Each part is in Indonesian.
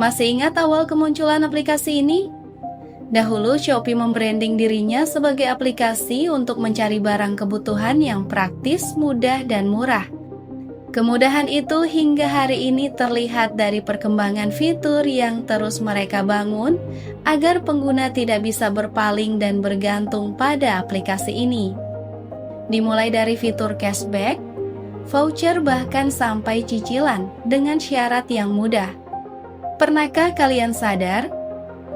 Masih ingat awal kemunculan aplikasi ini? Dahulu Shopee membranding dirinya sebagai aplikasi untuk mencari barang kebutuhan yang praktis, mudah, dan murah. Kemudahan itu hingga hari ini terlihat dari perkembangan fitur yang terus mereka bangun agar pengguna tidak bisa berpaling dan bergantung pada aplikasi ini. Dimulai dari fitur cashback, voucher bahkan sampai cicilan dengan syarat yang mudah. Pernahkah kalian sadar?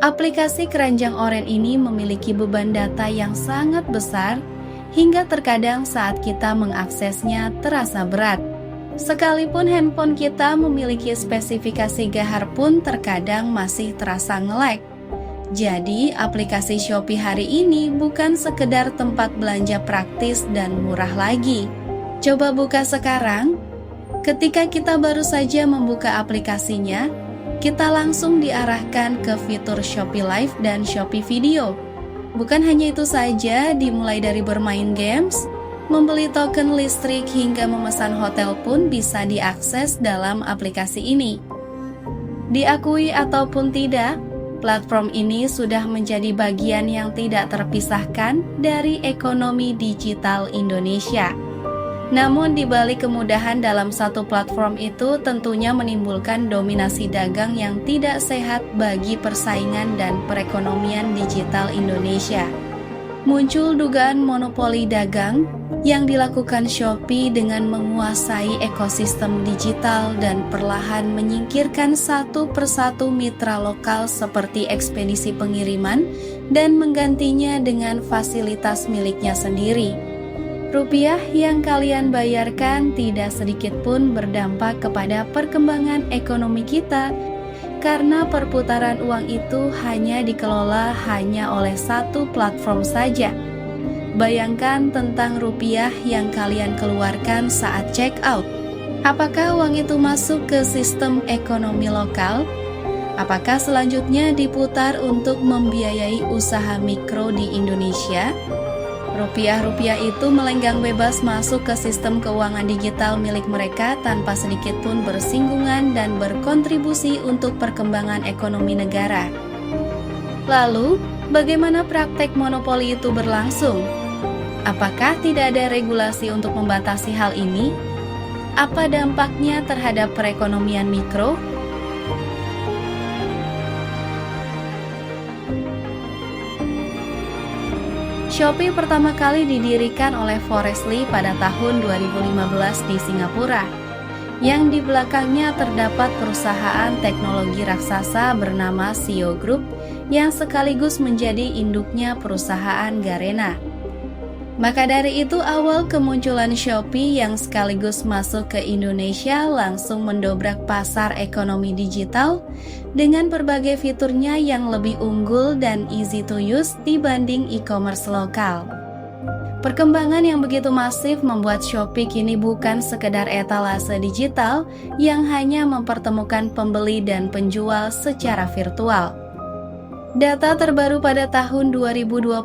Aplikasi keranjang oren ini memiliki beban data yang sangat besar hingga terkadang saat kita mengaksesnya terasa berat. Sekalipun handphone kita memiliki spesifikasi gahar pun terkadang masih terasa nge-lag. Jadi, aplikasi Shopee hari ini bukan sekedar tempat belanja praktis dan murah lagi. Coba buka sekarang. Ketika kita baru saja membuka aplikasinya, kita langsung diarahkan ke fitur Shopee Live dan Shopee Video. Bukan hanya itu saja, dimulai dari bermain games, membeli token listrik hingga memesan hotel pun bisa diakses dalam aplikasi ini. Diakui ataupun tidak, platform ini sudah menjadi bagian yang tidak terpisahkan dari ekonomi digital Indonesia. Namun di balik kemudahan dalam satu platform itu tentunya menimbulkan dominasi dagang yang tidak sehat bagi persaingan dan perekonomian digital Indonesia. Muncul dugaan monopoli dagang yang dilakukan Shopee dengan menguasai ekosistem digital dan perlahan menyingkirkan satu persatu mitra lokal seperti ekspedisi pengiriman dan menggantinya dengan fasilitas miliknya sendiri. Rupiah yang kalian bayarkan tidak sedikit pun berdampak kepada perkembangan ekonomi kita karena perputaran uang itu hanya dikelola hanya oleh satu platform saja. Bayangkan tentang rupiah yang kalian keluarkan saat check out. Apakah uang itu masuk ke sistem ekonomi lokal? Apakah selanjutnya diputar untuk membiayai usaha mikro di Indonesia? Rupiah-rupiah itu melenggang bebas masuk ke sistem keuangan digital milik mereka tanpa sedikit pun bersinggungan dan berkontribusi untuk perkembangan ekonomi negara. Lalu, bagaimana praktek monopoli itu berlangsung? Apakah tidak ada regulasi untuk membatasi hal ini? Apa dampaknya terhadap perekonomian mikro? Shopee pertama kali didirikan oleh Forrest Li pada tahun 2015 di Singapura. Yang di belakangnya terdapat perusahaan teknologi raksasa bernama Sio Group yang sekaligus menjadi induknya perusahaan Garena. Maka dari itu awal kemunculan Shopee yang sekaligus masuk ke Indonesia langsung mendobrak pasar ekonomi digital dengan berbagai fiturnya yang lebih unggul dan easy to use dibanding e-commerce lokal. Perkembangan yang begitu masif membuat Shopee kini bukan sekedar etalase digital yang hanya mempertemukan pembeli dan penjual secara virtual. Data terbaru pada tahun 2025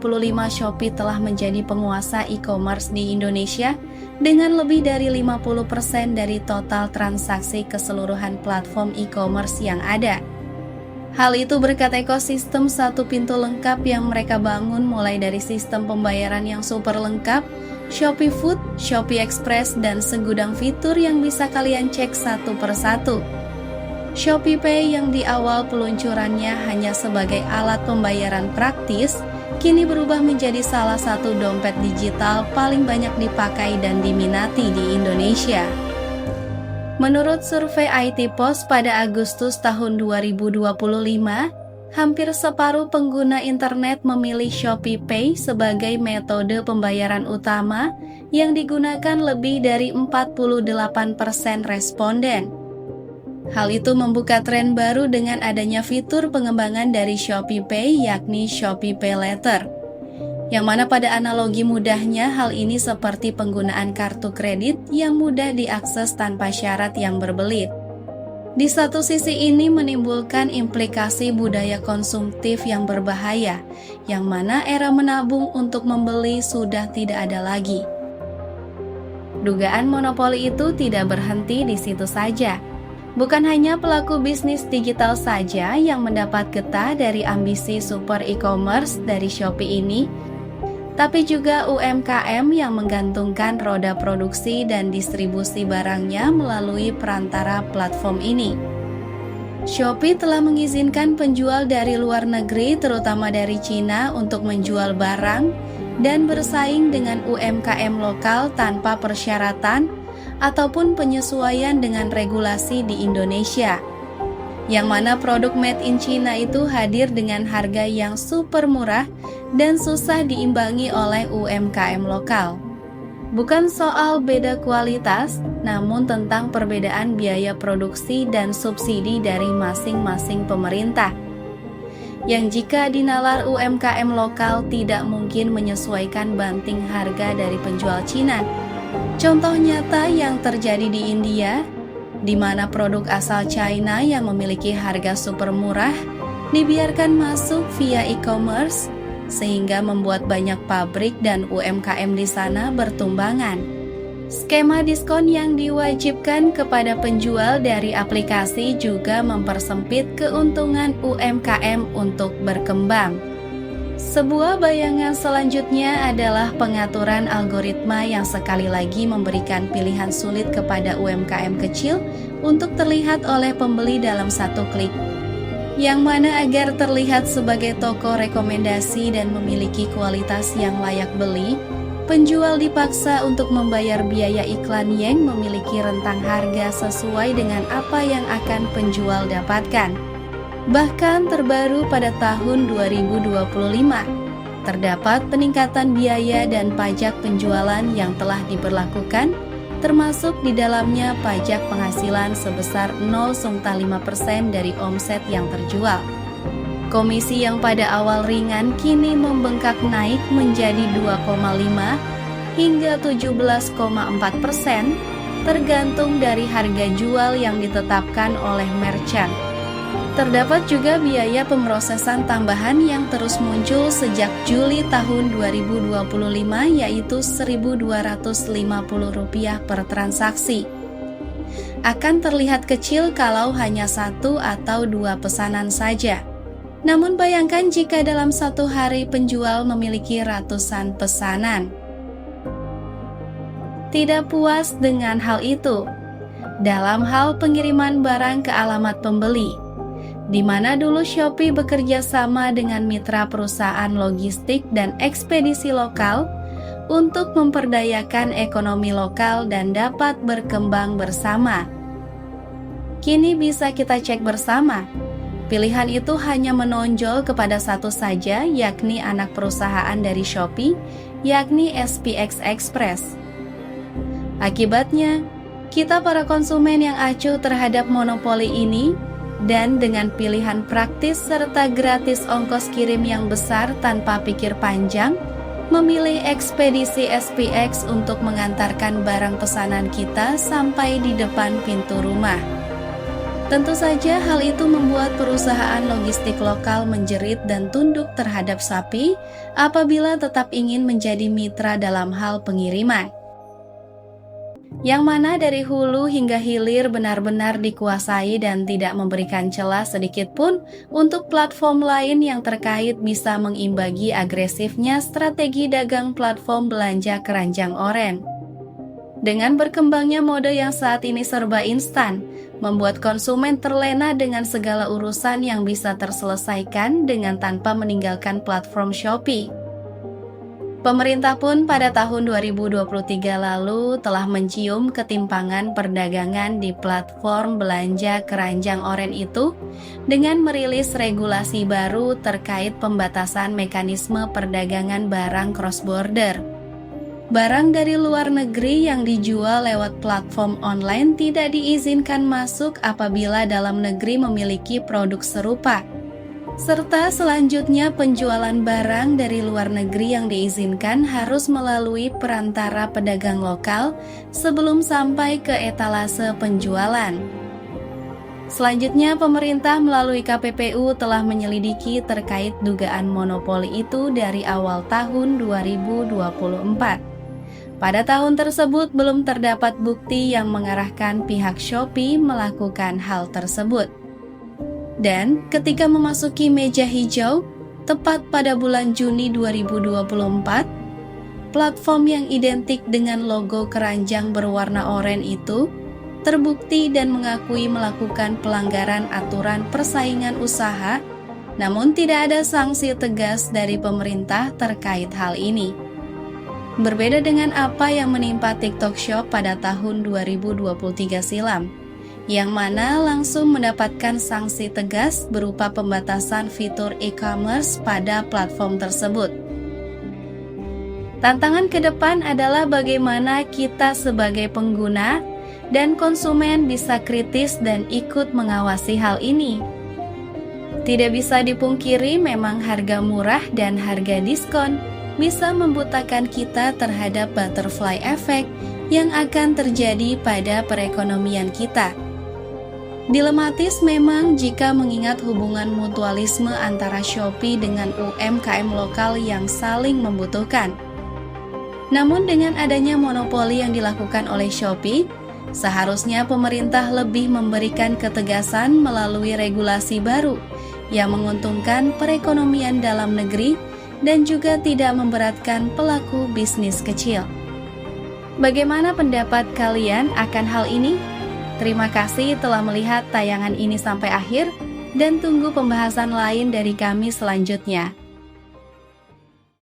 Shopee telah menjadi penguasa e-commerce di Indonesia dengan lebih dari 50% dari total transaksi keseluruhan platform e-commerce yang ada. Hal itu berkat ekosistem satu pintu lengkap yang mereka bangun mulai dari sistem pembayaran yang super lengkap, Shopee Food, Shopee Express, dan segudang fitur yang bisa kalian cek satu persatu. Shopee Pay yang di awal peluncurannya hanya sebagai alat pembayaran praktis, kini berubah menjadi salah satu dompet digital paling banyak dipakai dan diminati di Indonesia. Menurut survei IT Post pada Agustus tahun 2025, hampir separuh pengguna internet memilih Shopee Pay sebagai metode pembayaran utama yang digunakan lebih dari 48% responden. Hal itu membuka tren baru dengan adanya fitur pengembangan dari Shopee Pay yakni Shopee Pay Later. Yang mana pada analogi mudahnya hal ini seperti penggunaan kartu kredit yang mudah diakses tanpa syarat yang berbelit. Di satu sisi ini menimbulkan implikasi budaya konsumtif yang berbahaya, yang mana era menabung untuk membeli sudah tidak ada lagi. Dugaan monopoli itu tidak berhenti di situ saja. Bukan hanya pelaku bisnis digital saja yang mendapat getah dari ambisi super e-commerce dari Shopee ini, tapi juga UMKM yang menggantungkan roda produksi dan distribusi barangnya melalui perantara platform ini. Shopee telah mengizinkan penjual dari luar negeri, terutama dari Cina, untuk menjual barang dan bersaing dengan UMKM lokal tanpa persyaratan ataupun penyesuaian dengan regulasi di Indonesia. Yang mana produk made in China itu hadir dengan harga yang super murah dan susah diimbangi oleh UMKM lokal. Bukan soal beda kualitas, namun tentang perbedaan biaya produksi dan subsidi dari masing-masing pemerintah. Yang jika dinalar UMKM lokal tidak mungkin menyesuaikan banting harga dari penjual Cina. Contoh nyata yang terjadi di India, di mana produk asal China yang memiliki harga super murah dibiarkan masuk via e-commerce, sehingga membuat banyak pabrik dan UMKM di sana bertumbangan. Skema diskon yang diwajibkan kepada penjual dari aplikasi juga mempersempit keuntungan UMKM untuk berkembang. Sebuah bayangan selanjutnya adalah pengaturan algoritma yang sekali lagi memberikan pilihan sulit kepada UMKM kecil untuk terlihat oleh pembeli dalam satu klik. Yang mana agar terlihat sebagai toko rekomendasi dan memiliki kualitas yang layak beli, penjual dipaksa untuk membayar biaya iklan yang memiliki rentang harga sesuai dengan apa yang akan penjual dapatkan. Bahkan terbaru pada tahun 2025, terdapat peningkatan biaya dan pajak penjualan yang telah diberlakukan, termasuk di dalamnya pajak penghasilan sebesar 0,5% dari omset yang terjual. Komisi yang pada awal ringan kini membengkak naik menjadi 2,5 hingga 17,4%, tergantung dari harga jual yang ditetapkan oleh merchant. Terdapat juga biaya pemrosesan tambahan yang terus muncul sejak Juli tahun 2025, yaitu Rp1.250 per transaksi. Akan terlihat kecil kalau hanya 1 atau 2 pesanan saja. Namun bayangkan jika dalam satu hari penjual memiliki ratusan pesanan. Tidak puas dengan hal itu, dalam hal pengiriman barang ke alamat pembeli, di mana dulu Shopee bekerja sama dengan mitra perusahaan logistik dan ekspedisi lokal untuk memperdayakan ekonomi lokal dan dapat berkembang bersama. Kini bisa kita cek bersama, pilihan itu hanya menonjol kepada satu saja, yakni anak perusahaan dari Shopee, yakni SPX Express. Akibatnya, kita para konsumen yang acuh terhadap monopoli ini, dan dengan pilihan praktis serta gratis ongkos kirim yang besar tanpa pikir panjang, memilih ekspedisi SPX untuk mengantarkan barang pesanan kita sampai di depan pintu rumah. Tentu saja hal itu membuat perusahaan logistik lokal menjerit dan tunduk terhadap Shopee apabila tetap ingin menjadi mitra dalam hal pengiriman. Yang mana dari hulu hingga hilir benar-benar dikuasai dan tidak memberikan celah sedikit pun untuk platform lain yang terkait bisa mengimbangi agresifnya strategi dagang platform belanja keranjang oren. Dengan berkembangnya mode yang saat ini serba instan, membuat konsumen terlena dengan segala urusan yang bisa terselesaikan dengan tanpa meninggalkan platform Shopee. Pemerintah pun pada tahun 2023 lalu telah mencium ketimpangan perdagangan di platform belanja keranjang oren itu dengan merilis regulasi baru terkait pembatasan mekanisme perdagangan barang cross-border. Barang dari luar negeri yang dijual lewat platform online tidak diizinkan masuk apabila dalam negeri memiliki produk serupa. Serta selanjutnya penjualan barang dari luar negeri yang diizinkan harus melalui perantara pedagang lokal sebelum sampai ke etalase penjualan. Selanjutnya pemerintah melalui KPPU telah menyelidiki terkait dugaan monopoli itu dari awal tahun 2024. Pada tahun tersebut belum terdapat bukti yang mengarahkan pihak Shopee melakukan hal tersebut. Dan ketika memasuki meja hijau, tepat pada bulan Juni 2024, platform yang identik dengan logo keranjang berwarna oranye itu terbukti dan mengakui melakukan pelanggaran aturan persaingan usaha, namun tidak ada sanksi tegas dari pemerintah terkait hal ini. Berbeda dengan apa yang menimpa TikTok Shop pada tahun 2023 silam, yang mana langsung mendapatkan sanksi tegas berupa pembatasan fitur e-commerce pada platform tersebut. Tantangan ke depan adalah bagaimana kita sebagai pengguna dan konsumen bisa kritis dan ikut mengawasi hal ini. Tidak bisa dipungkiri memang harga murah dan harga diskon bisa membutakan kita terhadap butterfly effect yang akan terjadi pada perekonomian kita. Dilematis memang jika mengingat hubungan mutualisme antara Shopee dengan UMKM lokal yang saling membutuhkan. Namun dengan adanya monopoli yang dilakukan oleh Shopee, seharusnya pemerintah lebih memberikan ketegasan melalui regulasi baru yang menguntungkan perekonomian dalam negeri dan juga tidak memberatkan pelaku bisnis kecil. Bagaimana pendapat kalian akan hal ini? Terima kasih telah melihat tayangan ini sampai akhir dan tunggu pembahasan lain dari kami selanjutnya.